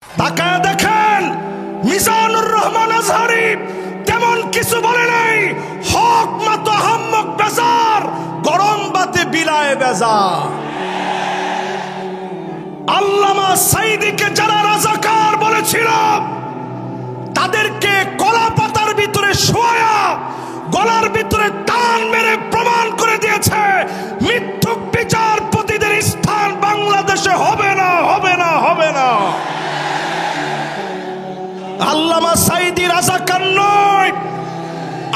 তাকায় দেখেন মিজানুর রহমান আজহারি তেমন কিছু বলে নাই, হক মত হাম্মক বেজার, গরম বাতে বিলায় বেজার। আল্লামা সাইদিকে যারা রাজাকার বলেছিল তাদেরকে কলা পাতার ভিতরে শোয়া গলার ভিতরে টান মেরে প্রমাণ করে দিয়েছে মিথ্যুক বিচারপতিদের স্থান বাংলাদেশে হবে না, হবে না, হবে না। আল্লামা সাইদি রাজাকার নয়,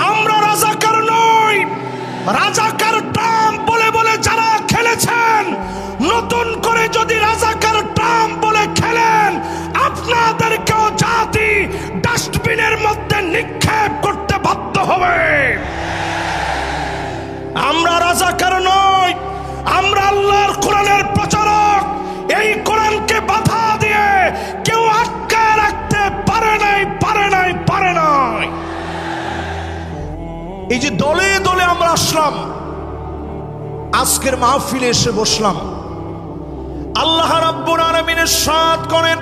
আমরা রাজাকার নই। রাজাকার ট্রাম্প বলে বলে যারা খেলেছেন, নতুন করে যদি রাজাকার ট্রাম্প বলে খেলেন, আপনাদেরকেও জাতি ডাস্টবিনের মধ্যে নিক্ষেপ করতে বাধ্য হবে। আমরা রাজাকার নই, আমরা আল্লাহর কোরআনের প্রচারক। এই কোরআনকে বাধা দিয়ে কেউ আটকায় রাখতে পারে নাই, পারে নাই, পারে নাই। এই যে দলে দলে আমরা আসলাম, আজকের মাহফিলে এসে বসলাম, আল্লাহ রাব্বুল আলামিন ইরশাদ করেন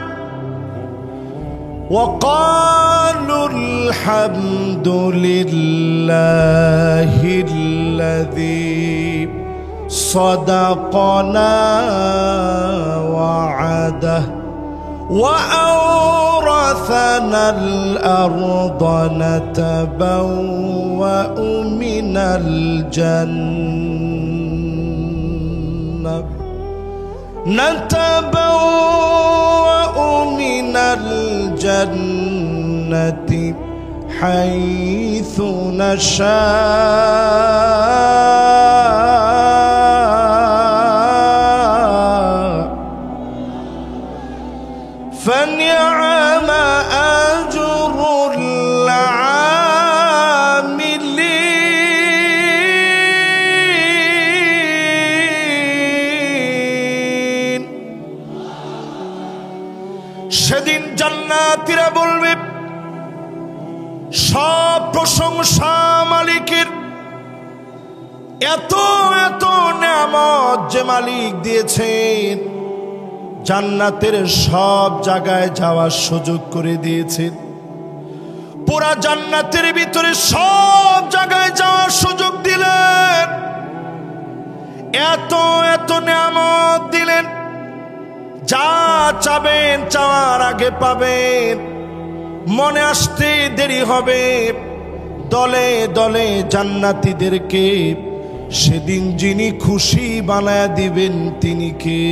ওয়াকালুল হামদুলিল্লাহিল্লাযী সাদাকানা ওয়া'আদাহু وأورثنا الأرض نتبوأ من الجنة حيث نشاء فنعم أجر العاملين। সেদিন জান্নাতীরা বলবে সব প্রশংসা মালিকের, এত এত নেয়ামত যে মালিক দিয়েছেন, জান্নাতের সব জায়গায় যাওয়ার সুযোগ করে দিয়েছেন, পুরা জান্নাতের ভিতরে সব জায়গায় যাওয়ার সুযোগ দিলেন, এত এত নেয়ামত দিলেন, যা চাবেন চাওয়ার আগে পাবেন, মনে আসতে দেরি হবে। দলে দলে জান্নাতীদেরকে সেদিন যিনি খুশি বানায় দিবেন তিনি কে?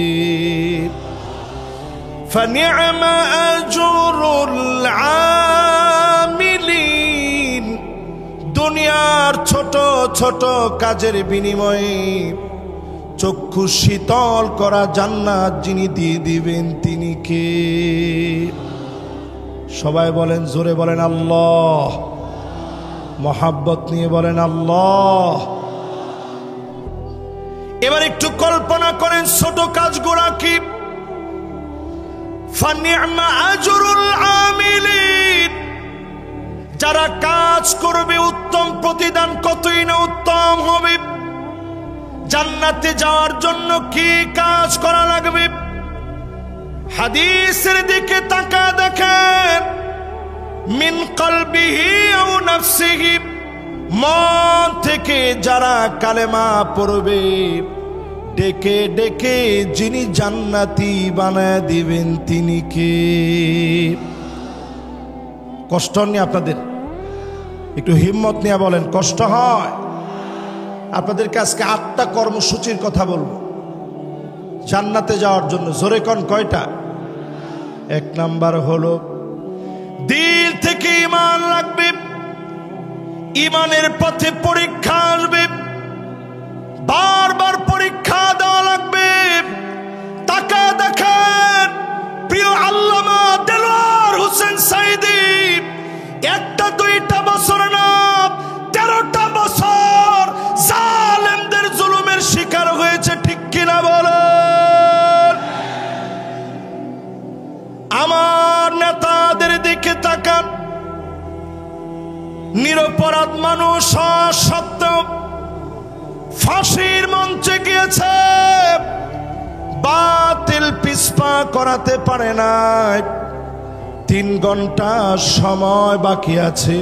فنعم أجر العاملين। দুনিয়ার ছোট ছোট কাজের বিনিময়ে চক্ষু শীতল করা জান্নাত যিনি দিয়ে দিবেন তিনি কে? সবাই বলেন, জোরে বলেন আল্লাহ। মহাব্বত নিয়ে বলেন আল্লাহ। এবার একটু কল্পনা করেন ছোট কাজগুলা কি। فَنِعْمَ أَجْرُ الْعَامِلِينَ। যারা কাজ করবে উত্তম প্রতিদান কতই না উত্তম হবে। জান্নাতে যাওয়ার জন্য কি কাজ করা লাগবে? হাদিসের দিকে তাকায় দেখেন, মিন কলবিহি আও নাফসিহি, মন থেকে যারা কালেমা পড়বে, ডেকে ডেকে যিনি জান্নাতি বানায় দিবেন তিনি কে? কষ্ট নেই আপনাদের? একটু হিম্মত নিয়ে বলেন, কষ্ট হয়? আপনাদেরকে আজকে 8টা কর্মসূচির কথা বলবো জান্নাতে যাওয়ার জন্য। জোরে কোন কয়টা? 1 নাম্বার হলো দিল থেকে ঈমান লাগবে, ঈমানের পথে পরীক্ষা আসবে, বারবার পরীক্ষা দেওয়া লাগবে। তাকা দেখেন প্রিয় আল্লামা দেলোয়ার হোসেন সাইদি 1টা 2টা বছর না 13টা বছর জালেমদের জুলুমের শিকার হয়েছে, ঠিক কিনা বলেন? আমার নেতাদের দিকে তাকান, নিরপরাধ মানুষ সত্ত্বেও ফাঁসির মঞ্চে গিয়েছে, বাতিল পিছপা করাতে পারে নাই। 3 ঘন্টা সময় বাকি আছে।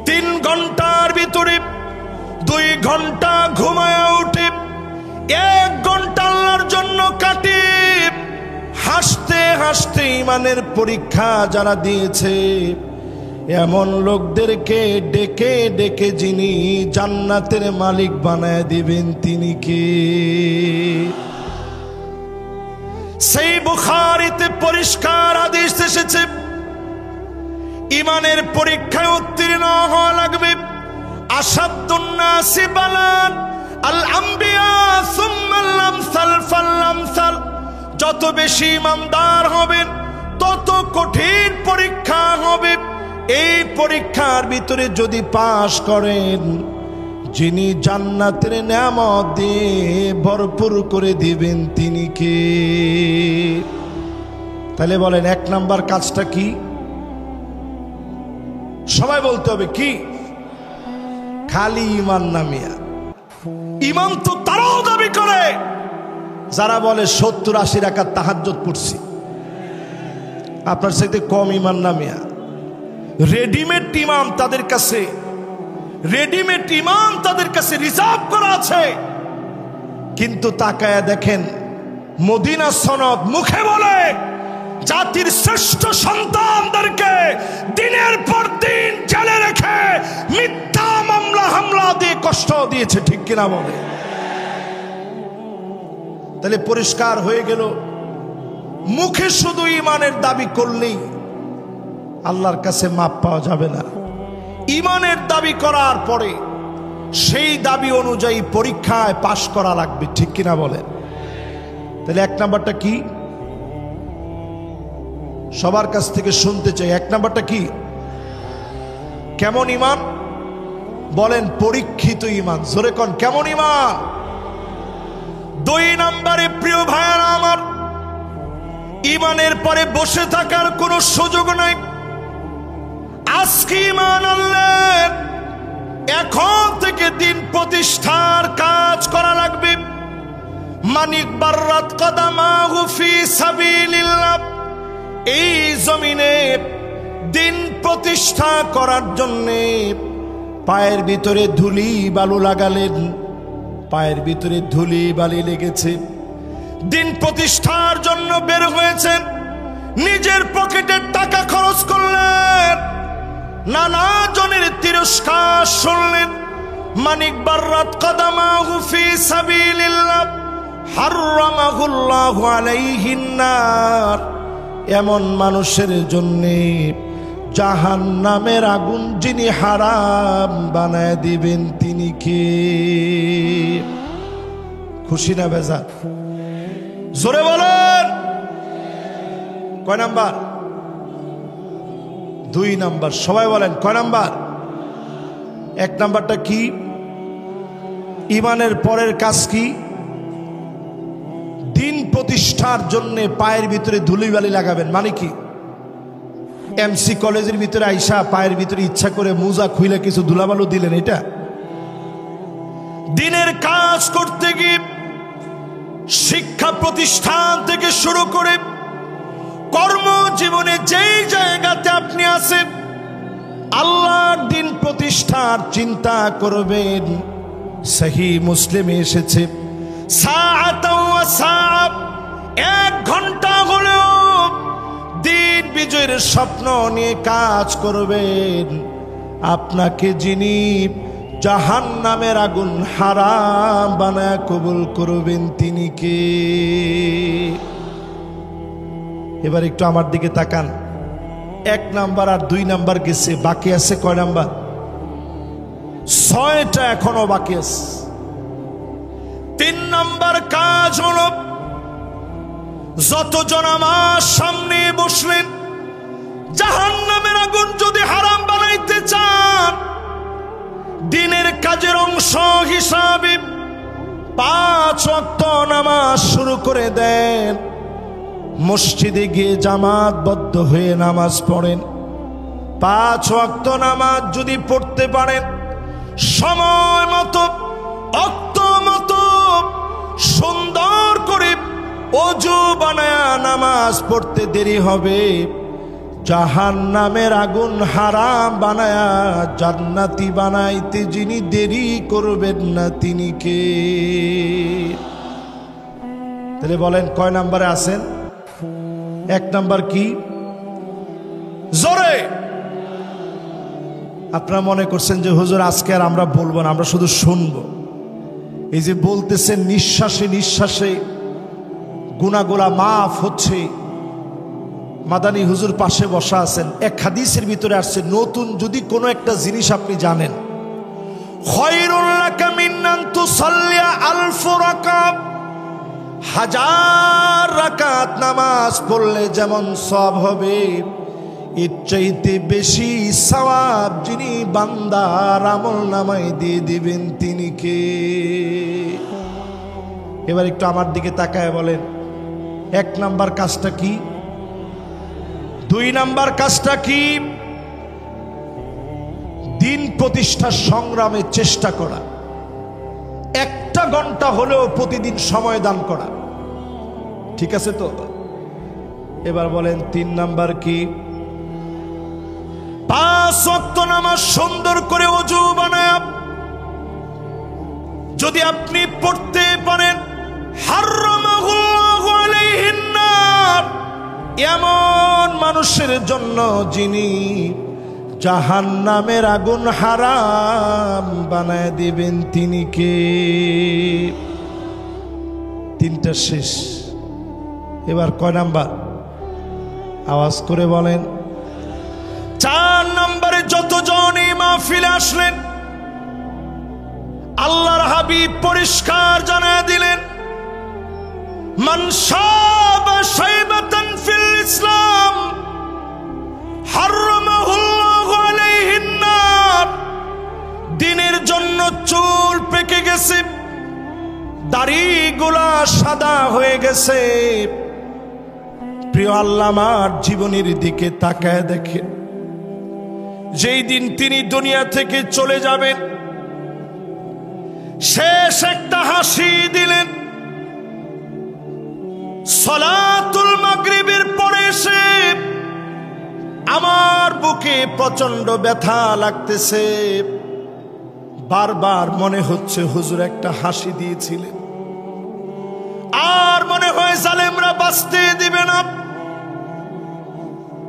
3 ঘন্টার ভিতরে 2 ঘন্টা ঘুমায় উঠে 1 ঘন্টা আল্লাহর জন্য কাটে। হাসতে হাসতে ইমানের পরীক্ষা যারা দিয়েছে এমন লোকদেরকে ডেকে ডেকে যিনি জান্নাতের মালিক বানায় দিবেন তিনি কে? সেই বুখারীতে পরিষ্কার হাদিস এসেছে, ইমানের পরীক্ষায় উত্তীর্ণ হওয়া লাগবে। আসাদুন নাসি বালান আল আম্বিয়া সুম্মাল আমসাল ফাল আমসাল। যত বেশি ইমানদার হবেন তত কঠিন পরীক্ষা হবে। এই পরীক্ষার ভিতরে যদি পাশ করেন, যিনি জান্নাতের নেয়ামত দিয়ে ভরপুর করে দিবেন তিনি কে? তাহলে বলেন 1 নাম্বার কাজটা কি? সবাই বলতে হবে কি? খালি ঈমান না মিয়া। ঈমান তো তারাও দাবি করে যারা বলে 70-80 রাকাত তাহাজ্জুদ পড়ছি। আপনার সাথে কম ঈমান না মিয়া। রেডিমেড ঈমান তাদের কাছে, রেডিমেড ঈমান তাদের কাছে রিজার্ভ করা আছে। কিন্তু তাকায়া দেখেন, মদিনা সনদ মুখে বলে জাতির শ্রেষ্ঠ সন্তানদেরকে দিনের পর দিন জেলে রেখে মিথ্যা মামলা হামলা দিয়ে কষ্ট দিয়েছে, ঠিক কিনা বলে? তাহলে পরিষ্কার হয়ে গেল, মুখে শুধু ঈমানের দাবি করলেই আল্লাহর কাছে মাপ পাওয়া যাবে না। ঈমানের দাবি করার পরে সেই দাবি অনুযায়ী পরীক্ষায় পাশ করা লাগবে, ঠিক কিনা বলেন? তাহলে 1 নাম্বারটা কি? সবার কাছ থেকে শুনতে চাই, 1 নাম্বারটা কি? কেমন ঈমান? বলেন পরীক্ষিত ঈমান। জোরে কোন কেমন ঈমান? 2 নাম্বারে প্রিয় ভাইরা আমার, ঈমানের পরে বসে থাকার কোনো সুযোগ নাই। আজকে ঈমান আনলেন, এখন থেকে দিন প্রতিষ্ঠার কাজ করা লাগবে। মানিক বাররাত কদামাহু ফি সাবিলিল্লাহ। এই জমিনে দিন প্রতিষ্ঠা করার জন্যে পায়ের ভিতরে ধুলি বালু লাগালেন, পায়ের ভিতরে ধুলি বালি লেগেছে। দিন প্রতিষ্ঠার জন্য বের হয়েছেন, নিজের পকেটের টাকা খরচ করলেন, নানা জনের তিরস্কার শুনলেন। মানিক বাররাত কদামাহু ফি সাবিলিল্লাহ হারামাহুল্লাহু আলাইহিন নার। এমন মানুষের জন্য জাহান্নামের আগুন যিনি হারাম বানায় দিবেন তিনি কে? খুশি না বেজার? জোরে বলেন। কয় নাম্বার? 2 নাম্বার। সবাই বলেন কয় নাম্বার? 1 নাম্বারটা কি? ঈমানের পরের কাজ কি? দিন প্রতিষ্ঠার জন্য পায়ের ভিতরে ধুলিবালি লাগাবেন। মানে কি? এমসি কলেজের ভিতরে আইসা পায়ের ভিতরে ইচ্ছা করে মুজা খুইলে কিছু ধুলাবালু দিলেন, এটা? দিনের কাজ করতে গিয়ে শিক্ষা প্রতিষ্ঠান থেকে শুরু করে কর্মজীবনে যেই জায়গাতে আপনি আছেন, আল্লাহর দিন প্রতিষ্ঠার চিন্তা করবেন। সহিহ মুসলিমে এসেছে, সাআতাও ওয়া সাআব, 1 ঘন্টা হলেও দিন বিজয়ের স্বপ্ন নিয়ে কাজ করবেন। আপনাকে যিনি জাহান্নামের আগুন হারাম বানায় কবুল করবেন তিনি কে? এবার একটু আমার দিকে তাকান। 1 নাম্বার আর 2 নাম্বার গেছে, বাকি আছে কয় নাম্বার? 6টা এখনো বাকি আছে। 3 নাম্বার কাজ হলো, যতজন আমার সামনে বসলেন, জাহান্নামের আগুন যদি হারাম বানাইতে চান, দিনের কাজের অংশ হিসাবে 5 ওয়াক্ত নামাজ শুরু করে দেন। মসজিদে গিয়ে জামাতবদ্ধ হয়ে নামাজ পড়েন। 5 ওয়াক্ত নামাজ যদি পড়তে পারেন, সময় মতো অক্ত মতো সুন্দর করে ওযু বানায়া নামাজ পড়তে দেরি হবে, জাহান্নামের আগুন হারাম বানায়া জান্নাতি বানাইতে যিনি দেরি করবেন না তিনি কে? তাহলে বলেন কয় নাম্বারে আছেন? 1 নাম্বার কি? জোরে। আপনারা মনে করছেন যে হুজুর আজকে আর আমরা বলবো না, আমরা শুধু শুনবো। এই যে বলতেছেন নিঃশ্বাসে নিঃশ্বাসে গুনাহগুলা মাফ হচ্ছে। মাদানী হুজুর পাশে বসা আছেন, এক হাদিসের ভিতরে আসছে নতুন যদি কোনো একটা জিনিস আপনি জানেন, খায়রুল লাকা মিন আন তুসাল্লিয়া আলফ রাকাত, 1000 রাকাত নামাজ পড়লে যেমন সওয়াব হবে, এর চাইতে বেশি সওয়াব যিনি বান্দার আমলনামায় দিয়ে দিবেন তিনি কে? এবার একটু আমার দিকে তাকায় বলেন 1 নাম্বার কাজটা কি? 2 নাম্বার কাজটা কি? দিন প্রতিষ্ঠার সংগ্রামে চেষ্টা করা, 1 ঘন্টা হলেও প্রতিদিন সময় দান করা। ঠিক আছে তো? এবার বলেন 3 নাম্বার কি? 5 ওয়াক্ত নামাজ সুন্দর করে ওযু বানায়া যদি আপনি পড়তে পারেন, হারামাহুল্লাহু আলাইহিন নার, এমন মানুষের জন্য যিনি জাহান্নামের আগুন হারাম বানায় দিবেন তিনি কে? 3টা শেষ। এবার কয় নাম্বার? আওয়াজ করে বলেন। 4 নম্বরে যতজন এই মাহফিলে আসলেন, আল্লাহর হাবিব পরিষ্কার জানায় দিলেন, মান শাবা শাইবাতান ফিল ইসলাম হারামাহুল্লাহু আলাইহিন নার। দিনের জন্য চুল পেকে গেছে, দাড়িগুলা সাদা হয়ে গেছে, প্রিয় আল্লাহ আমার জীবনের দিকে তাকায় দেখেন, যেই দিন তিনি দুনিয়া থেকে চলে যাবেন, শেষ একটা হাসি দিলেন। সালাতুল মাগরিবের পরে এসে আমার বুকে প্রচন্ড ব্যথা লাগতেছে, বারবার মনে হচ্ছে হুজুর একটা হাসি দিয়েছিলেন, আর মনে হয় জালেমরা বাঁচতে দিবে না।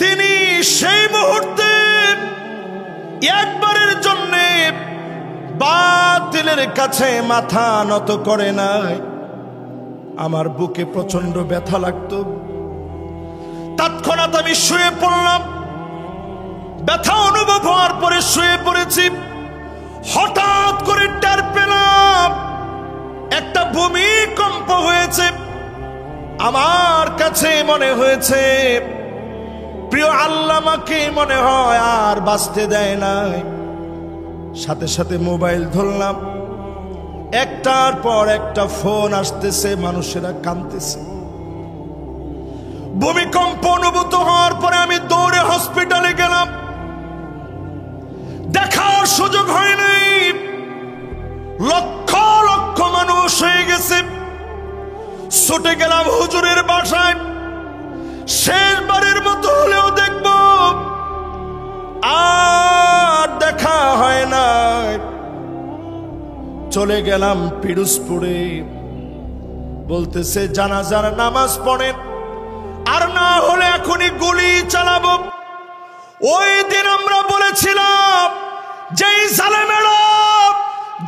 তিনি সেই মুহূর্তে একবারের জন্য বাতিলের কাছে মাথা নত করে নাই। আমার বুকে প্রচন্ড ব্যথা লাগতো, তৎক্ষণাৎ আমি শুয়ে পড়লাম। ব্যথা অনুভব হওয়ার পরে শুয়ে পড়েছি, হঠাৎ করে টের পেলাম একটা ভূমিকম্প হয়েছে। আমার কাছে মনে হয়েছে প্রিয় আল্লাহ আমাকে মনে হয় আর বাঁচতে দেয় নাই। সাথে সাথে মোবাইল ধরলাম, একটার পর একটা ফোন আসতেছে, মানুষেরা কাঁদতেছে। ভূমিকম্প অনুভূত হওয়ার পরে আমি দৌড়ে হসপিটালে গেলাম, দেখার সুযোগ হয়নি। লক্ষ লক্ষ মানুষ হয়ে গেছে। ছুটে গেলাম হুজুরের বাসায়, শেষবারের মতো হলেও দেখব, আর দেখা হয় না। চলে গেলাম পিরোজপুরে, বলতেছে জানাজার নামাজ পড়েন, আর না হলে এখনই গুলি চালাবো। ওই দিন আমরা বলেছিলাম যে জালেমেরা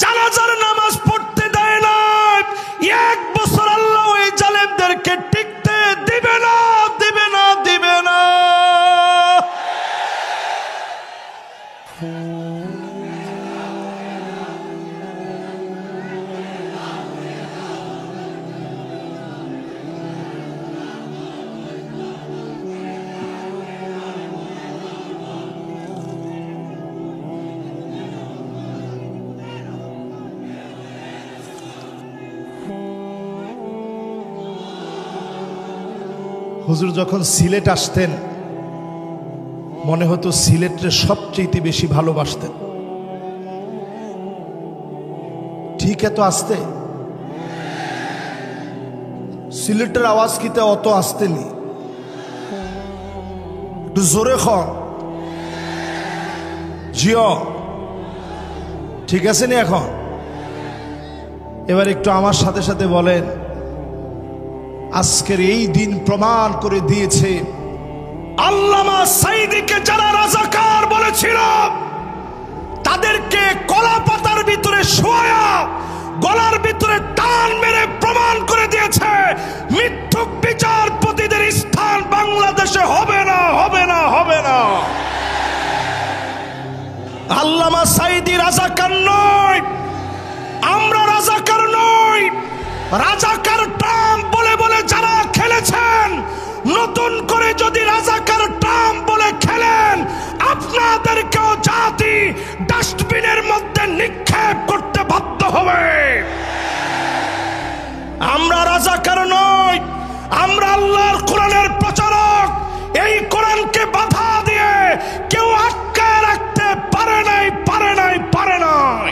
জানাজার নামাজ পড়তে দেয় না, 1 বছর আল্লাহ ওই জালেমদেরকে টিকতে দিবে না, দিবে না, দিবে না। হুজুর যখন সিলেট আসতেন, মনে হতো সিলেটে সবচেয়ে বেশি ভালোবাসতেন। ঠিক এত আসতে? সিলেটের আওয়াজ কিতে অত আসতেনি, একটু জোরে খন জিও, ঠিক আছে নি? এখন এবার একটু আমার সাথে সাথে বলেন, আজকের এই দিন প্রমাণ করে দিয়েছে আল্লামা সাঈদীকে যারা রাজাকার বলেছিল তাদেরকে কলা পাতার ভিতরে শোয়া গলার ভিতরে টান মেরে প্রমাণ করে দিয়েছে মিথ্যুক বিচারপতিদের স্থান বাংলাদেশে হবে না, হবে না, হবে না। আল্লামা সাঈদী রাজাকার নয়, আমরা রাজাকার নই। রাজাকার টার্ম বলে বলে যারা খেলেছেন, নতুন করে যদি রাজাকার টার্ম বলে খেলেন, আপনাদেরকেও জাতি ডাস্টবিনের মধ্যে নিক্ষেপ করতে বাধ্য হবে। আমরা রাজাকার নই, আমরা আল্লাহর কোরআনের প্রচারক। এই কোরআনকে বাধা দিয়ে কেউ আটকায় রাখতে পারে নাই, পারে নাই, পারে নাই।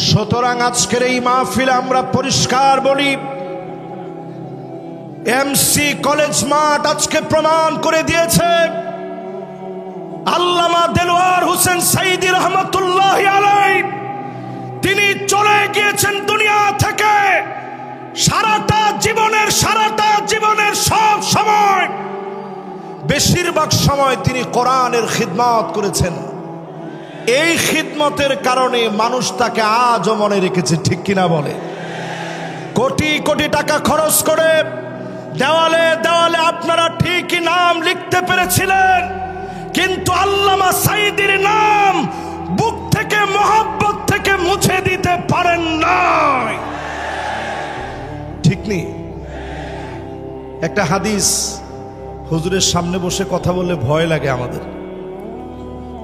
সুতরাং আজকের এই মাহফিলে আমরা পরিষ্কার বলি, এমসি কলেজ মাঠ আজকে প্রমাণ করে দিয়েছে আল্লামা দেলোয়ার হোসেন সাঈদী রহমাতুল্লাহি আলাইহি তিনি চলে গিয়েছেন দুনিয়া থেকে। সারাটা জীবনের সব সময়, বেশিরভাগ সময় তিনি কোরআনের খিদমত করেছেন। এই খিদমতের কারণে মানুষ তাকে আজও মনে রেখেছে, ঠিক কিনা বলে? কোটি কোটি টাকা খরচ করে দেওয়ালে দেওয়ালে আপনারা ঠিকই নাম লিখতে পেরেছিলেন, কিন্তু আল্লামা সাঈদীর নাম বুক থেকে মহব্বত থেকে মুছে দিতে পারেন নাই, ঠিক নেই? একটা হাদিস, হুজুরের সামনে বসে কথা বললে ভয় লাগে আমাদের।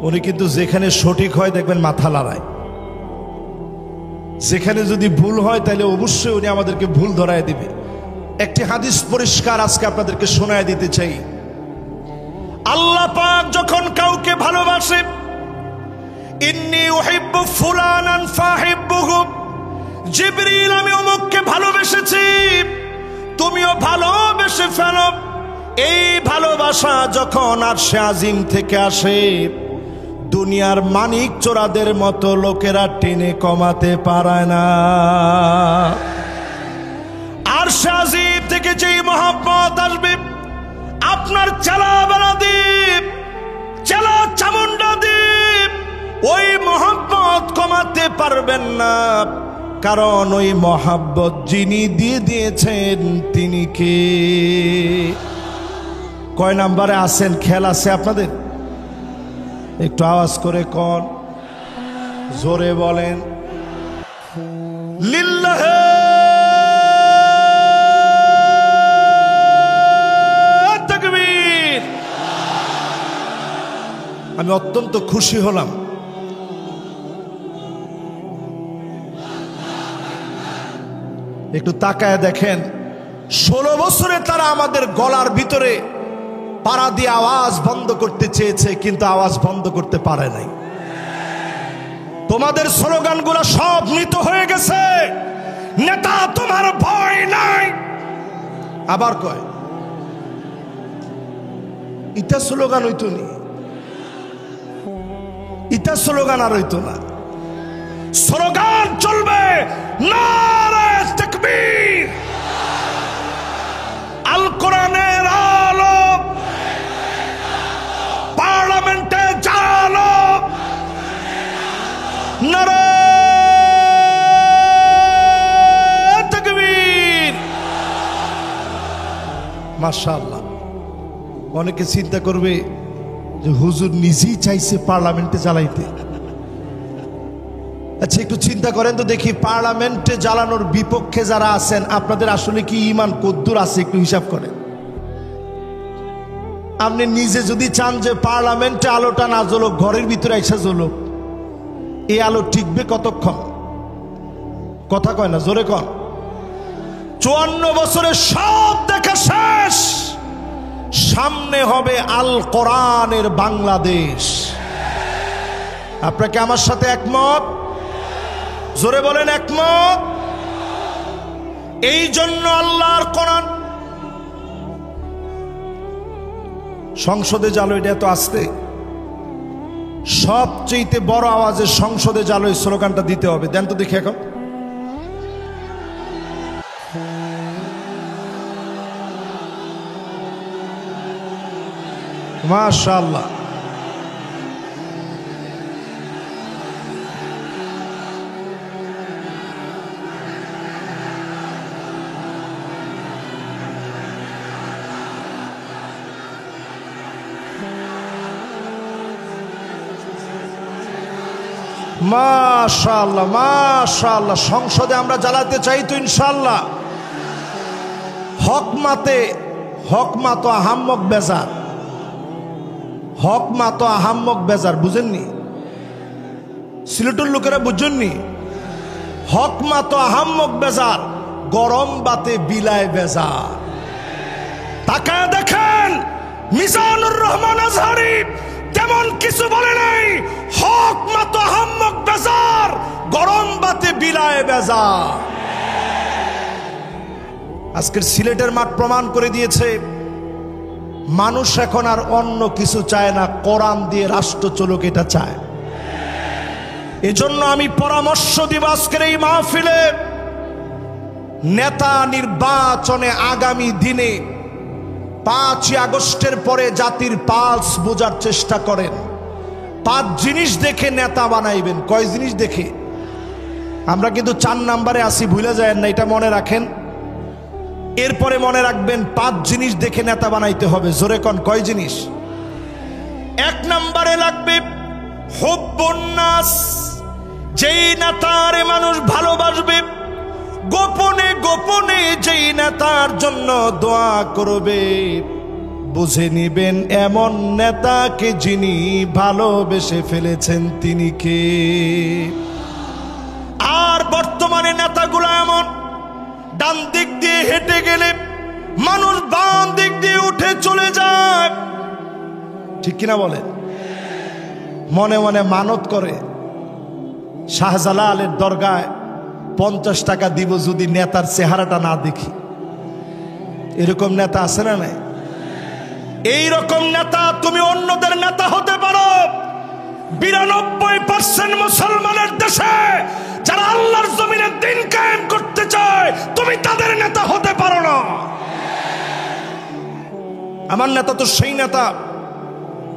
উনি কিন্তু যেখানে সঠিক হয় দেখবেন মাথা লড়ায়, যেখানে যদি ভুল হয় তাহলে অবশ্যই উনি আমাদেরকে ভুল ধরায় দিবে। একটি হাদিস পরিষ্কার আজকে আপনাদেরকে শোনায় দিতে চাই। আল্লাহ পাক যখন কাউকে ভালোবাসে, ইন্নী উহিব্বু ফুলানান ফাহিব্বুহু, জিবরিল আমি অমুককে ভালোবেসেছি, তুমিও ভালোবেসে ফেলো। এই ভালোবাসা যখন আরশে আজিম থেকে আসে, দুনিয়ার মানিক চোরাদের মতো লোকেরা টেনে কমাতে পারে না। আরশে আজিম থেকে যেই মহব্বত আসবে, আপনার চেলা বেলা দ্বীপ, চেলা চামুন্ডা দ্বীপ, ওই মহব্বত কমাতে পারবেন না। কারণ ওই মহব্বত যিনি দিয়ে দিয়েছেন তিনি কে? কয় নাম্বারে আছেন খেয়াল আছে আপনাদের? একটু আওয়াজ করে কোন, জোরে বলেন লিল্লাহ তাকবীর। আমি অত্যন্ত খুশি হলাম, একটু তাকায় দেখেন, 16 বছরে তারা আমাদের গলার ভিতরে পাড়া দিয়ে আওয়াজ বন্ধ করতে চেয়েছে, কিন্তু আওয়াজ বন্ধ করতে পারে নাই। তোমাদের স্লোগানগুলো সব মৃত হয়ে গেছে। নেতা তোমার ভয় নাই, আবার কয় ইটা স্লোগান হইতো নি, ইটা স্লোগান আর হইতো না। স্লোগান চলবে নারে তাকবীর, আল কোরআনের আলো, পার্লামেন্টে জালো, নারে তাকবীর। মাশাআল্লাহ। অনেকে চিন্তা করবে যে হুজুর নিজেই চাইছে পার্লামেন্টে জ্বালাইতে। আচ্ছা একটু চিন্তা করেন তো দেখি, পার্লামেন্টে জ্বালানোর বিপক্ষে যারা আছেন আপনাদের আসলে কি ঈমান কদ্দুর আছে? একটু হিসাব করেন। আপনি নিজে যদি চান যে পার্লামেন্টে আলোটা না জ্বলুক, ঘরের ভিতরে এসে জ্বলুক, এই আলো টিকবে কতক্ষণ? কথা কয় না, জোরে কন। 54 বছরে সব দেখা শেষ, সামনে হবে আল কোরআনের বাংলাদেশ। আপনাকে আমার সাথে একমত? জোরে বলেন একমত। এই জন্য আল্লাহর কোরআন সংসদে জালো, এটা তো আসতে সবচেয়ে বড় আওয়াজে সংসদে জালো এই স্লোগানটা দিতে হবে। দেন তো দেখি এখন। মাশাআল্লাহ। মাশাআল্লাহ মাশাআল্লাহ। সংসদে আমরা জ্বালাতে চাই তো ইনশাআল্লাহ। হকমা তো আহাম্মক বেজার, হকমা তো আহাম্মক বেজার, বুঝেননি? সিলেটের লোকেরা বুঝেননি? হকমা তো আহাম্মক বেজার, গরম বাতে বিলায় বেজার। তাকায় দেখেন মিজানুর রহমান আজহারি তেমন কিছু বলে নাই। হক মত আহাম্মক বেজার, গরম বাতে বিলায় বেজার। আজকের সিলেটের মাঠ প্রমাণ করে দিয়েছে মানুষ এখন আর অন্য কিছু চায় না, কোরআন দিয়ে রাষ্ট্র চলুক এটা চায়। এজন্য আমি পরামর্শ দিব আজকের এই মাহফিলে, নেতা নির্বাচনে আগামী দিনে 5ই আগস্টের পরে জাতির পালস বোঝার চেষ্টা করেন। 5 জিনিস দেখে নেতা বানাইবেন। কয় জিনিস দেখে? আমরা কিন্তু 4 নম্বরে আসি, ভুলে যায় না, এটা মনে রাখেন। এরপরে মনে রাখবেন 5 জিনিস দেখে নেতা বানাইতে হবে। জোরে কোন কয় জিনিস? 1 নম্বরে লাগবে হুব্বুন নাস, যেই নেতারে মানুষ ভালোবাসবে, গোপনে গোপনে যেই নেতার জন্য দোয়া করবে, বুঝে নিবেন এমন নেতাকে যিনি ভালোবেসে ফেলেছেন তিনি কে। আর বর্তমানে নেতাগুলো এমন, ডান দিক দিয়ে হেঁটে গেলে মানুষ বাম দিক দিয়ে উঠে চলে যায়, ঠিক কিনা বলেন? মনে মনে মানত করে শাহজালালের দরগায় 50 টাকা দিব যদি নেতার চেহারাটা না দেখি। এরকম নেতা আছে না নাই? এই রকম নেতা তুমি অন্যদের নেতা হতে পারো। 92% মুসলমানের দেশে যারা আল্লাহর জমিনে দিন কায়েম করতে চায়, তুমি তাদের নেতা হতে পারো না। আমার নেতা তো সেই নেতা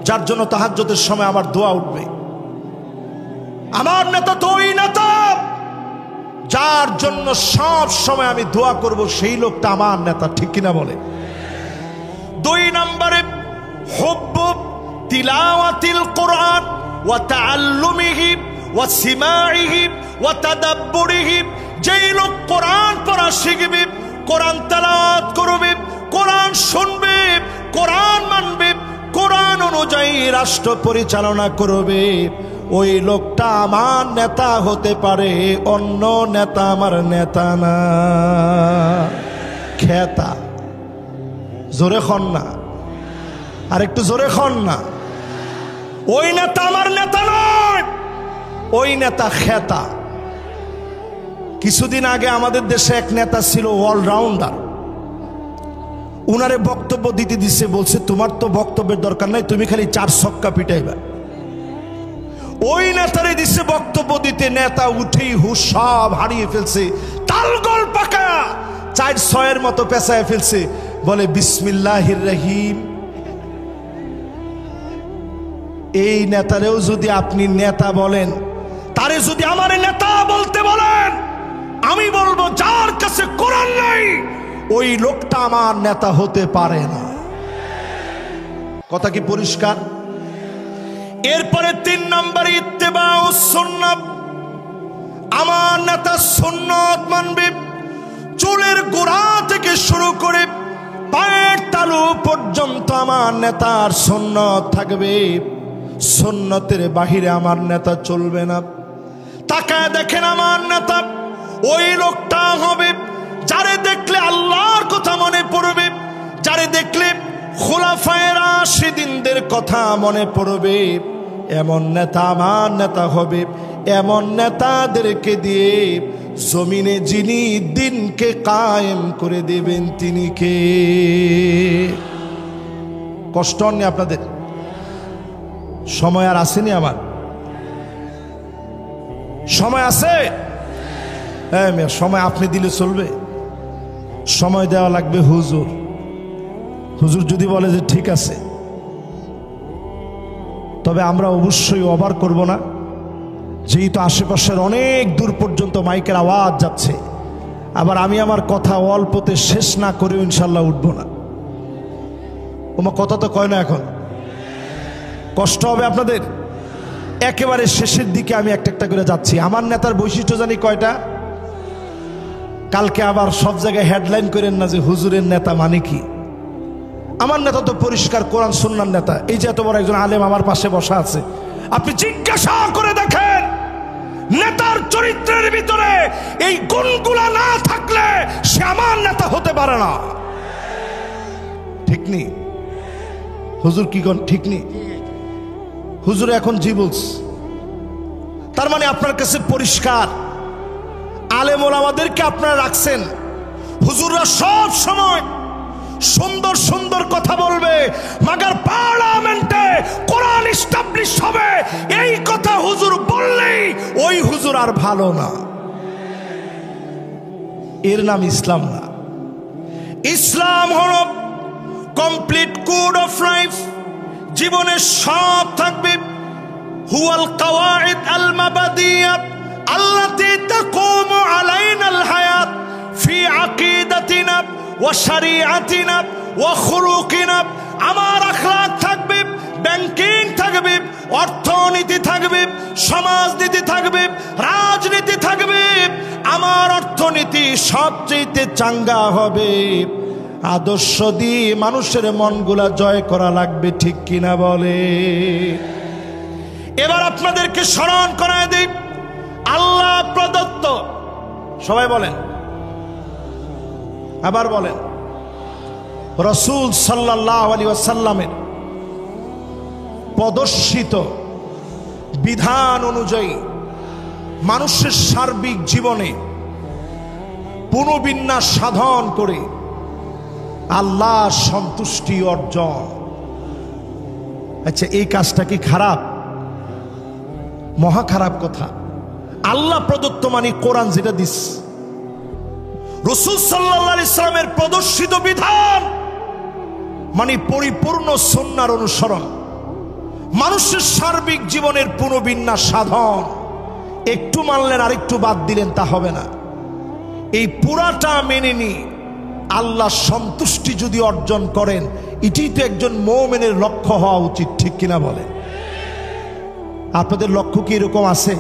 যার জন্য তাহাজ্জুদের সময় আমার দোয়া উঠবে। আমার নেতা তো ওই নেতা যার জন্য সব সময় আমি দোয়া করব, সেই লোকটা আমার নেতা, ঠিক কিনা বলে? 2 নম্বরে হুব্বু তিলাওয়াতিল কোরআন ওয়া তাআল্লুমিহি ওয়া সিমাইহি ওয়া তাদাব্বুরিহি। যেই লোক কোরআন পড়া শিখবে, কোরআন তেলাওয়াত করবে, কোরআন শুনবে, কোরআন মানবে, কোরআন অনুযায়ী রাষ্ট্র পরিচালনা করবে, ওই লোকটা আমার নেতা হতে পারে। অন্য নেতা আমার নেতা না। খেতা, জোরে খন না, আর একটু জোরে খন না। ওই নেতা আমার নেতা নয়, ওই নেতা খেতা। কিছুদিন আগে আমাদের দেশে এক নেতা ছিল অলরাউন্ডার। উনারে বক্তব্য দিতে দিচ্ছে, বলছে তোমার তো বক্তব্যের দরকার নাই, তুমি খালি 4 ছক্কা পিটাইবা। ওই নেতারে দিচ্ছে বক্তব্য দিতে, নেতা উঠেই হুশ সব হারিয়ে ফেলছে, তালগোল পাকা 4-6-এর মতো পেঁচায় ফেলছে। বলে বিসমিল্লাহির রহিম। এই নেতারেও যদি আপনি নেতা বলেন, তারে যদি আমার নেতা বলতে বলেন, আমি বলবো যার কাছে কোরআন নাই ওই লোকটা আমার নেতা হতে পারে না। কথা কি পরিষ্কার? এরপরে 3 নম্বরে ইত্তেবাউস সুন্নাহ। আমার নেতা সুন্নাত মানবে, চুলের গোড়া থেকে শুরু করে পায়ের তালু পর্যন্ত আমার নেতার সুন্নাত থাকবে। সুন্নতের বাহিরে আমার নেতা চলবে না। তাকায় দেখেন আমার নেতা ওই লোকটা হবে যারে দেখলে আল্লাহর কথা মনে পড়বে, যারে দেখলে খুলাফায়ে রাশিদিনদের কথা মনে পড়বে। এমন নেতা আমার নেতা হবে, এমন নেতাদেরকে দিয়ে জমিনে যিনি দিনকে কায়েম করে দেবেন তিনি কে? কষ্ট হয়নি আপনাদের? সময় আর আসেনি? আমার সময় আছে? হ্যাঁ, সময় আপনি দিলে চলবে? সময় দেওয়া লাগবে হুজুর। হুজুর যদি বলে যে ঠিক আছে, তবে আমরা অবশ্যই ওভার করব না, যেহেতু আশেপাশের অনেক দূর পর্যন্ত মাইকের আওয়াজ যাচ্ছে। আবার আমি আমার কথা অল্পতে শেষ না করেও ইনশাল্লাহ উঠবো না। তোমার কথা তো কয় না, এখন কষ্ট হবে আপনাদের। একেবারে শেষের দিকে আমি একটা একটা করে যাচ্ছি। আমার নেতার বৈশিষ্ট্য জানি কয়টা? কালকে আবার সব জায়গায় হেডলাইন করেন না যে হুজুরের নেতা মানে কি। আমার নেতা তো পরিষ্কার কোরআন সুন্নাহর নেতা। এই যে এত বড় একজন আলেম আমার পাশে বসা আছে, আপনি জিজ্ঞাসা করে দেখেন নেতার চরিত্রের ভিতরে এই গুণগুলা না থাকলে সে আমার নেতা হতে পারে না। ঠিক নেই হুজুর? কি কোন ঠিক নেই? হুজুর এখন জি বলছে, তার মানে আপনার কাছে পরিষ্কার আলেম ওলামাদেরকে আপনারা রাখছেন। হুজুররা সব সময় সুন্দর সুন্দর কথা বলবে, মাগার পার্লামেন্টে কোরআন এস্টাবলিশ হবে, এই কথা হুজুর বললেই ওই হুজুর আর ভালো না। এর নাম ইসলাম না। ইসলাম হলো কমপ্লিট কোড অফ লাইফ। জীবনে সব থাকবে। হুয়াল কাওয়াইদ আল মাবাদিয়াত আল্লাতী তাকুমু আলাইনাল হায়াত ফি আকীদাতিনা ওয়া শরীআতিনা ওয়া খুলুকিনা। আমার আখলাক থাকবে, ব্যাংকিং থাকবে, অর্থনীতি থাকবে, সমাজনীতি থাকবে, রাজনীতি থাকবে। আমার অর্থনীতি সবচেয়ে চাঙ্গা হবে। আদর্শ দিয়ে মানুষের মনগুলা জয় করা লাগবে, ঠিক কিনা বলে? এবার আপনাদেরকে স্মরণ করায় দিই, আল্লাহ প্রদত্ত, সবাই বলেন, আবার বলেন, রাসূল সাল্লাল্লাহু আলাইহি ওয়াসাল্লামের প্রদর্শিত বিধান অনুযায়ী মানুষের সার্বিক জীবনে পুনর্বিন্যাস সাধন করে আল্লাহর সন্তুষ্টি অর্জন। আচ্ছা, এই কাজটা কি খারাপ? মহা খারাপ কথা। আল্লাহ প্রদত্ত মানে কোরআন যেটা দিস, রাসূল সাল্লাল্লাহু আলাইহি ওয়াসাল্লামের প্রদর্শিত বিধান মানে পরিপূর্ণ সুন্নাহর অনুসরণ, মানুষের সার্বিক জীবনের পুনর্বিন্যাস সাধন। একটু মানলেন আর একটু বাদ দিলেন তা হবে না। এই পুরাটা মেনে নিয়ে আল্লাহর সন্তুষ্টি যদি অর্জন করেন, এটাই তো একজন মুমিনের লক্ষ্য হওয়া উচিত, ঠিক কিনা বলেন? আপনাদের লক্ষ্য কি এরকম আছে?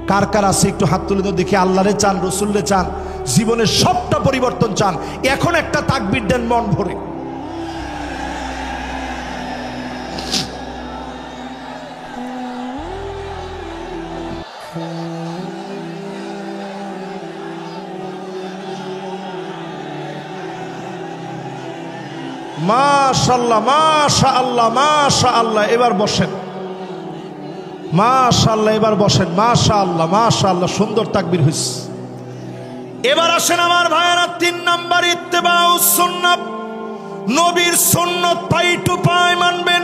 কার কার আছে একটু হাত তুলে তো দেখি। আল্লাহরে চান, রসুলরে চান, জীবনের সবটা পরিবর্তন চান। এখন একটা তাকবীর দেন মন ভরে। মাশাআল্লাহ, মাশাআল্লাহ, মাশাআল্লাহ। এবার বসেন। মাশাআল্লাহ, এবার বসেন। মাশাআল্লাহ, মাশাআল্লাহ, সুন্দর তাকবীর হইছে। এবার আসেন আমার ভাইয়েরা, 3 নাম্বার ইত্তেবাউস সুন্নাহ, নবীর সুন্নাত পাই টু পাই মানবেন।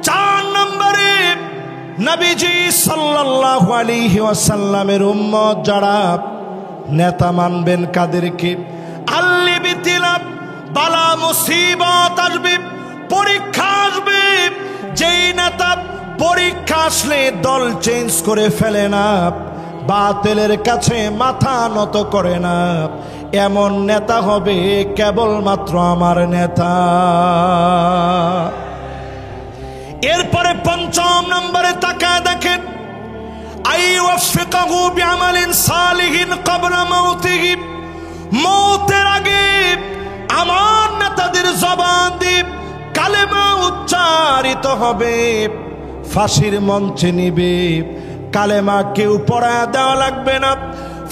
4 নম্বরে নবীজি সাল্লাল্লাহু আলাইহি ওয়াসাল্লামের উম্মত যারা, নেতা মানবেন কাদেরকে? আল্লি বিতিলাব, বালা মুসিবত আসবে, পরীক্ষা আসবে। যেই নেতা পরীক্ষা আসলে দল চেঞ্জ করে ফেলে না, বাতিলের কাছে মাথা নত করে না, এমন নেতা হবে কেবলমাত্র আমার নেতা। এরপরে 5 নম্বরে তাকায় দেখেন, আইওয়াফিকাহু বিআমালিন সালিহিন ক্বাবলা মাউতিহি, মওতের আগে আমার নেতাদের জবান দিয়ে কালেমা উচ্চারিত হবে, ফাঁসির মঞ্চে নিবে। কালেমা কেউ পড়ায় দেওয়া লাগবে না,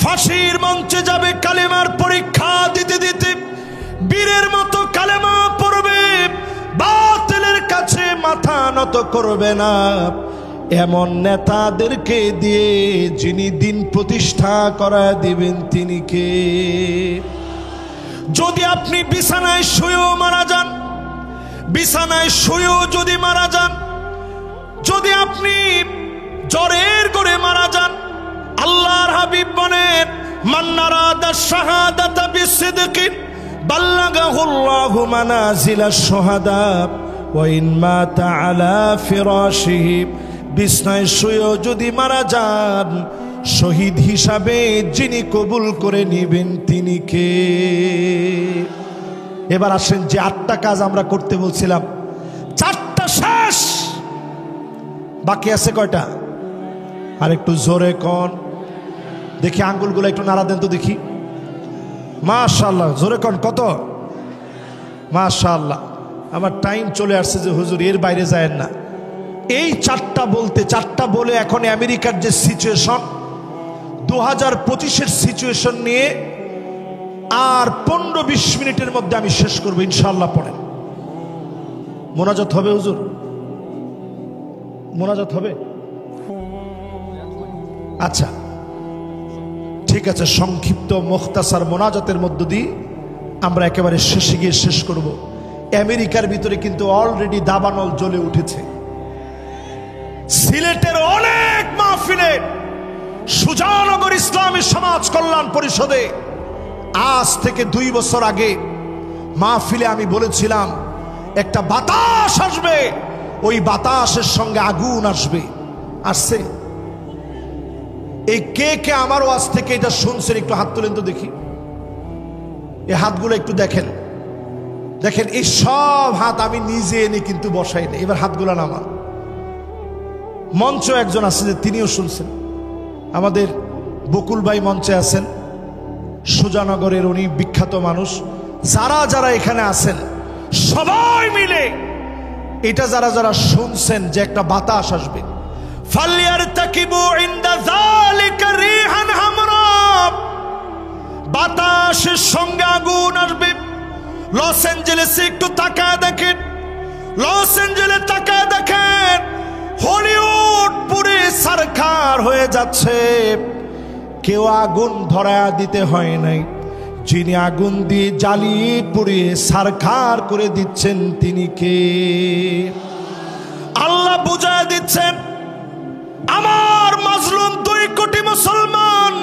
ফাঁসির মঞ্চে যাবে কালেমার পরীক্ষা দিতে দিতে, বীরের মতো কালেমা পড়বে, তো করবে না এমন নেতাদেরকে দিয়ে যিনি দিন প্রতিষ্ঠা করা দিবেন তিনি কে? যদি আপনি বিছানায় শুয়েও মারা যান, বিছানায় শুয়েও যদি মারা যান, যদি আপনি জ্বরের করে মারা যান, আল্লাহর হাবিব বলেন মান নারাদা শাহাদাতা বিসিদকিন বাল্লাগাহুল্লাহু মানাজিলাশ শুহাদা ওয়া ইন মাতা আলা ফিরাশিহি, বিছানায় শুয়েও যদি মারা যান শহীদ হিসাবে যিনি কবুল করে নেবেন তিনি কে? এবার আসেন যে 8টা কাজ আমরা করতে বলছিলাম 4টা শেষ, বাকি আছে কয়টা? আর একটু জোরে কোন দেখি, আঙ্গুলগুলো একটু নাড়া দেন তো দেখি। মাশাআল্লাহ, জোরে কোন কত? মাশাআল্লাহ। আমার টাইম চলে আসছে যে হুজুর এর বাইরে যায় না। এই 4টা বলতে 4টা বলে এখন আমেরিকার যে সিচুয়েশন 2025-এর সিচুয়েশন নিয়ে আর 15-20 মিনিটের মধ্যে আমি শেষ করবো ইনশাআল্লাহ। পড়েন, মোনাজাত হবে হুজুর, মোনাজাত হবে? আচ্ছা ঠিক আছে, সংক্ষিপ্ত মুখতাসার মোনাজাতের মধ্য দিয়ে আমরা একেবারে শেষে গিয়ে শেষ করব। আমেরিকার ভিতরে কিন্তু অলরেডি দাবানল জ্বলে উঠেছে। সিলেটের অনেক মাহফিলে সুজানগর ইসলামী সমাজ কল্যাণ পরিষদে আজ থেকে 2 বছর আগে মাহফিলে আমি বলেছিলাম একটা বাতাস আসবে, ওই বাতাসের সঙ্গে আগুন আসবে। আসছে? এই কে কে আমার ওয়াজ থেকে এটা শুনছেন একটু হাত তুলেন তো দেখি। এই হাতগুলো একটু দেখেন, দেখেন এই সব হাত আমি নিজে এনে কিন্তু বসাই না। এবার হাতগুলো নামান। মঞ্চ একজন আছে যে তিনিও শুনছেন, আমাদের বকুল ভাই মঞ্চে আছেন, সুজানগরের উনি বিখ্যাত মানুষ। যারা যারা এখানে আছেন সবাই মিলে এটা যারা যারা শুনছেন যে একটা বাতাস আসবে, ফালইয়ারতাকিবু ইনদা যালিকা রিহান হামরা, বাতাসের সঙ্গে আগুন আসবে। লস অ্যাঞ্জেলেসে একটু তাকায় দেখেন, লস অ্যাঞ্জেলেস তাকায় দেখেন, হলিউড পুরে সরকার হয়ে যাচ্ছে। কেউ আগুন ধরায়া দিতে হয় নাই, যিনি আগুন দিয়ে জ্বালিয়ে পুড়িয়ে সরকার করে দিচ্ছেন তিনি কে? আল্লাহ বুঝায় দিচ্ছেন আমার মাজলুম 2 কোটি মুসলমান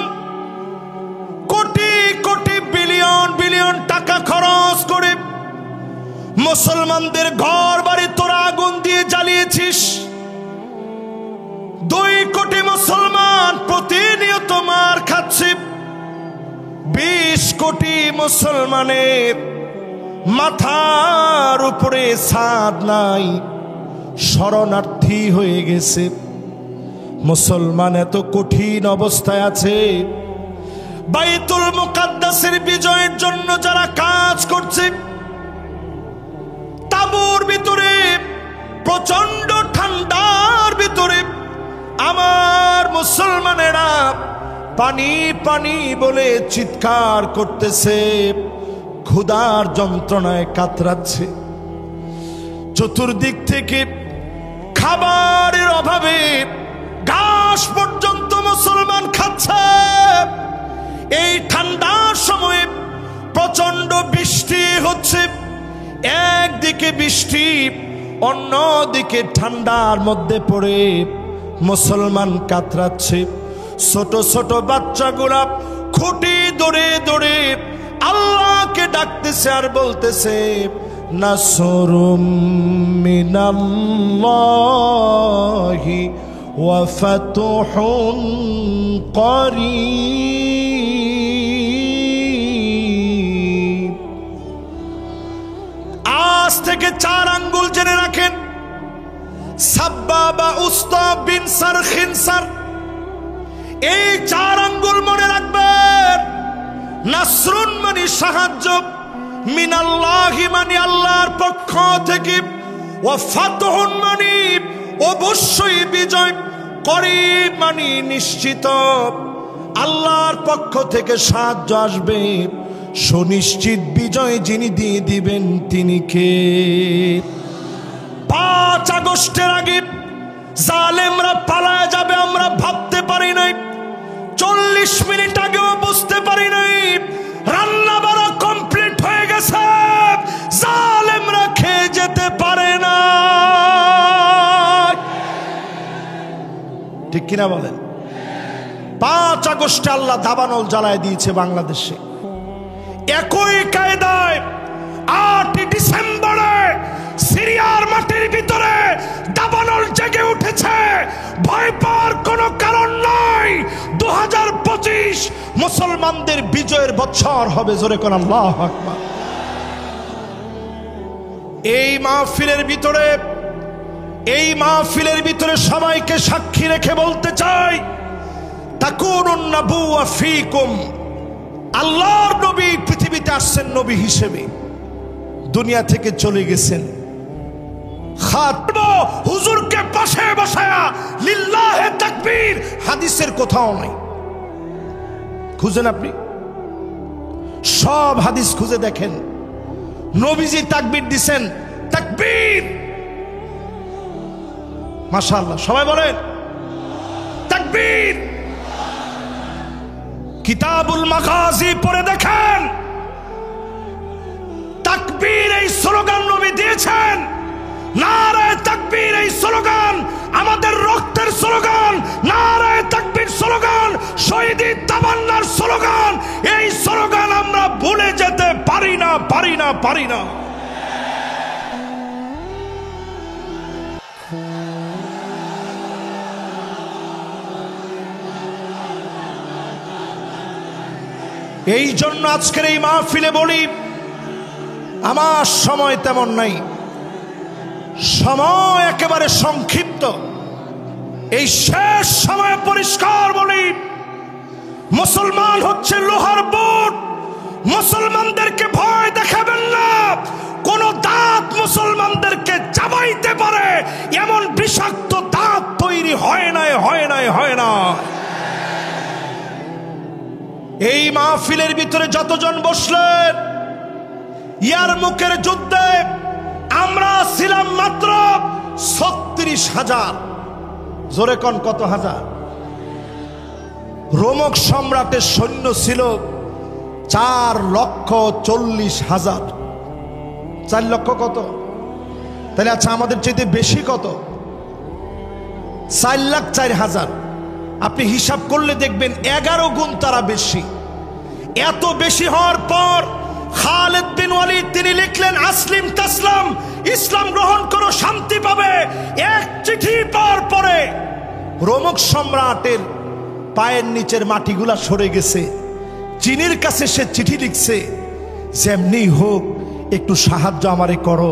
কোটি কোটি বিলিয়ন বিলিয়ন টাকা খরচ করে মুসলমানদের ঘর বাড়ি তোরা আগুন দিয়ে জ্বালিয়েছিস। 2 কোটি মুসলমান প্রতিনিয়ত মার খাচ্ছে। 20 কোটি মুসলমানের মাথার উপরে ছাদ নাই, শরণার্থী হয়ে গেছে। মুসলমান এত কঠিন অবস্থায় আছে। বাইতুল মুকাদ্দাসের বিজয়ের জন্য যারা কাজ করছে, তাঁবুর ভিতরে প্রচন্ড ঠান্ডার ভিতরে আমার মুসলমানেরা পানি পানি বলে চিৎকার করতেছে, ক্ষুধার যন্ত্রণায় কাতরাচ্ছে। চতুর্দিক থেকে খাবারের অভাবে ঘাস পর্যন্ত মুসলমান খাচ্ছে। এই ঠান্ডার সময়ে প্রচন্ড বৃষ্টি হচ্ছে, একদিকে বৃষ্টি অন্যদিকে ঠান্ডার মধ্যে পড়ে মুসলমান কাতরাচ্ছে। ছোট ছোট বাচ্চাগুলা খুঁটি ধরে ধরে আল্লাহকে ডাকতেছে আর বলতেছে নাসরুম মিনাল্লাহি ওয়া ফাতুহুন করিব। আজ থেকে 4 আঙ্গুল জেনে রাখেন, সাব্বাবা উস্তা বিন সার খিনসার, এই 4 আঙ্গুল মনে রাখবেন। নাসরুন মানে সাহায্য, মিনাল্লাহি মানে আল্লাহর পক্ষ থেকে, ওয়া ফাতহুন মানে অবশ্যই বিজয়, করিব মানে নিশ্চিত আল্লাহর পক্ষ থেকে সাহায্য আসবে। সুনিশ্চিত বিজয় যিনি দিয়ে দিবেন তিনি কে? 5 5 আগস্টের আগে জালেমরা পালায় যাবে আমরা ভাবতে পারি নাই। 40 মিনিট আগেও বুঝতে পারি নাই রান্না বাড়া কমপ্লিট হয়ে গেছে, জালেমরা খেয়ে যেতে পারে না। ঠিক কিনা বলেন? 5 আগস্টে আল্লাহ দাবানল জ্বালায় দিয়েছে বাংলাদেশে। একই কায়দায় 8 ডিসেম্বরে সিরিয়ার মাটির ভিতরে দাবানল জেগে উঠেছে। ভয় পাওয়ার কোনো কারণ নাই। 2025 মুসলমানদের বিজয়ের বছর হবে। জোরে কোন আল্লাহু আকবার। এই মাহফিলের ভিতরে সবাইকে সাক্ষী রেখে বলতে চাই, তাকুনুন নাবুওয়া ফীকুম। আল্লাহর নবী পৃথিবীতে আসছেন নবী হিসেবে, দুনিয়া থেকে চলে গেছেন। হুজুরকে পাশে বসায়া লিল্লাহে তাকবীর হাদিসের কোথাও নাই। খুঁজেন, আপনি সব হাদিস খুঁজে দেখেন, নবীজি তাকবীর দিছেন, তাকবীর। মাশাআল্লাহ, সবাই বলেন তাকবীর। কিতাবুল মাগাজি পড়ে দেখেন, তাকবীর এই স্লোগান নবী দিয়েছেন। নারায়ে তাকবীর এই স্লোগান আমাদের রক্তের স্লোগান। নারায়ে তাকবীর স্লোগান শহীদি তামান্নার স্লোগান। এই স্লোগান আমরা ভুলে যেতে পারি না, পারি না, পারি না। এই জন্য আজকের এই মাহফিলে বলি, আমার সময় তেমন নাই, সময় একেবারে সংক্ষিপ্ত। এই শেষ সময় পরিষ্কার বলি, মুসলমান হচ্ছে লোহার বুট। মুসলমানদেরকে ভয় দেখাবেন না। কোন দাঁত মুসলমানদেরকে চাবাইতে পারে এমন বিষাক্ত দাঁত তৈরি হয় নাই, হয় নাই, হয় না। এই মাহফিলের ভিতরে যতজন বসলেন, ইয়ারমুকের যুদ্ধে আমরা ছিলাম মাত্র 36,000। জোরে কোন কত হাজার? রোমক সম্রাটের সৈন্য ছিল 4,40,000। 4 লক্ষ কত? তাহলে আচ্ছা, আমাদের চাইতে বেশি কত? 4,04,000। আপনি হিসাব করলে দেখবেন 11 গুণ তারা বেশি। এত বেশি হওয়ার পর খালিদ বিন ওয়ালিদ তিনি লিখলেন, আসলিম তাসলাম, ইসলাম গ্রহণ করো, শান্তি পাবে। এক চিঠি পাওয়ার পরে রোমক সম্রাটের পায়ের নিচের মাটিগুলা সরে গেছে। চীনের কাছে সে চিঠি লিখছে, যেমনি হোক একটু সাহায্য আমারে করো,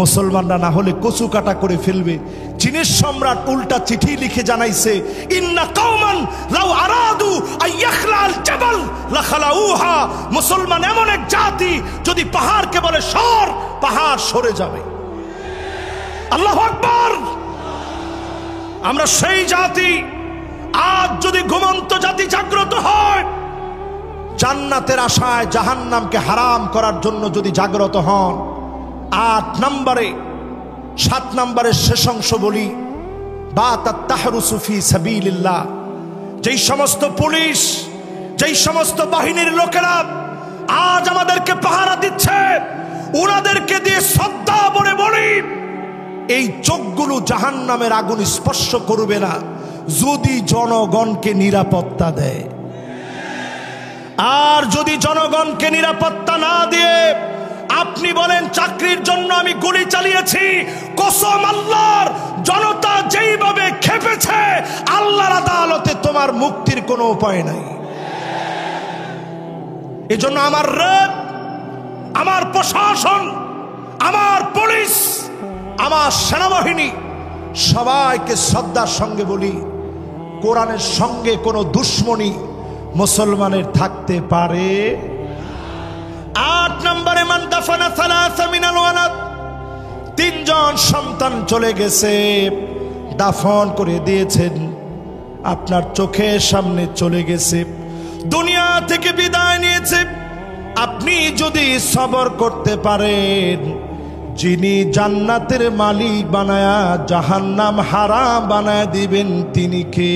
মুসলমানরা না হলে কচু কাটা করে ফেলবে। চীনের সম্রাট উল্টা চিঠি লিখে জানাইছে, ইন্না কওমান লাউ আরাদু আইয়াখলাল জাবাল লাখালাউহা। মুসলমান এমন এক জাতি, যদি পাহাড়কে বলে সর, পাহাড় সরে যাবে। আল্লাহু আকবার। আমরা সেই জাতি। আজ যদি ঘুমন্ত জাতি জাগ্রত হয়, জান্নাতের আশায় জাহান্নামকে হারাম করার জন্য যদি জাগ্রত হন, 8 নম্বরে 7 নম্বরের শেষ অংশ বলি, বাতাত তাহরুসু ফি সাবিলিল্লাহ। যেই সমস্ত পুলিশ, যেই সমস্ত বাহিনীর লোকেরা আজ আমাদেরকে পাহারা দিচ্ছে, ওনাদেরকে দিয়ে শ্রদ্ধা বলে বলি, এই চোখগুলো জাহান্নামের আগুন স্পর্শ করবে না যদি জনগণকে নিরাপত্তা দেয়। আর যদি জনগণকে নিরাপত্তা না দিয়ে আপনি বলেন চাকরির জন্য আমি গুলি চালিয়েছি, কসম আল্লাহর, জনতা যেইভাবে খেপেছে, আল্লাহর আদালতে তোমার মুক্তির কোনো উপায় নাই। এজন্য আমার র্যাব, আমার প্রশাসন, আমার পুলিশ, আমার সেনাবাহিনী সবাইকে শ্রদ্ধার সঙ্গে বলি, কোরআনের সঙ্গে কোনো দুশ্মনী মুসলমানের থাকতে পারে। 8 নম্বরে মান দাফানা সালাসা মিনাল ওয়ালাদ। 3 জন সন্তান চলে গেছে, দাফন করে দিয়েছেন, আপনার চোখের সামনে চলে গেছে, দুনিয়া থেকে বিদায় নিয়েছে। আপনি যদি সবর করতে পারেন, যিনি জান্নাতের মালিক বানায়া জাহান্নাম হারাম বানায় দিবেন তিনি কে?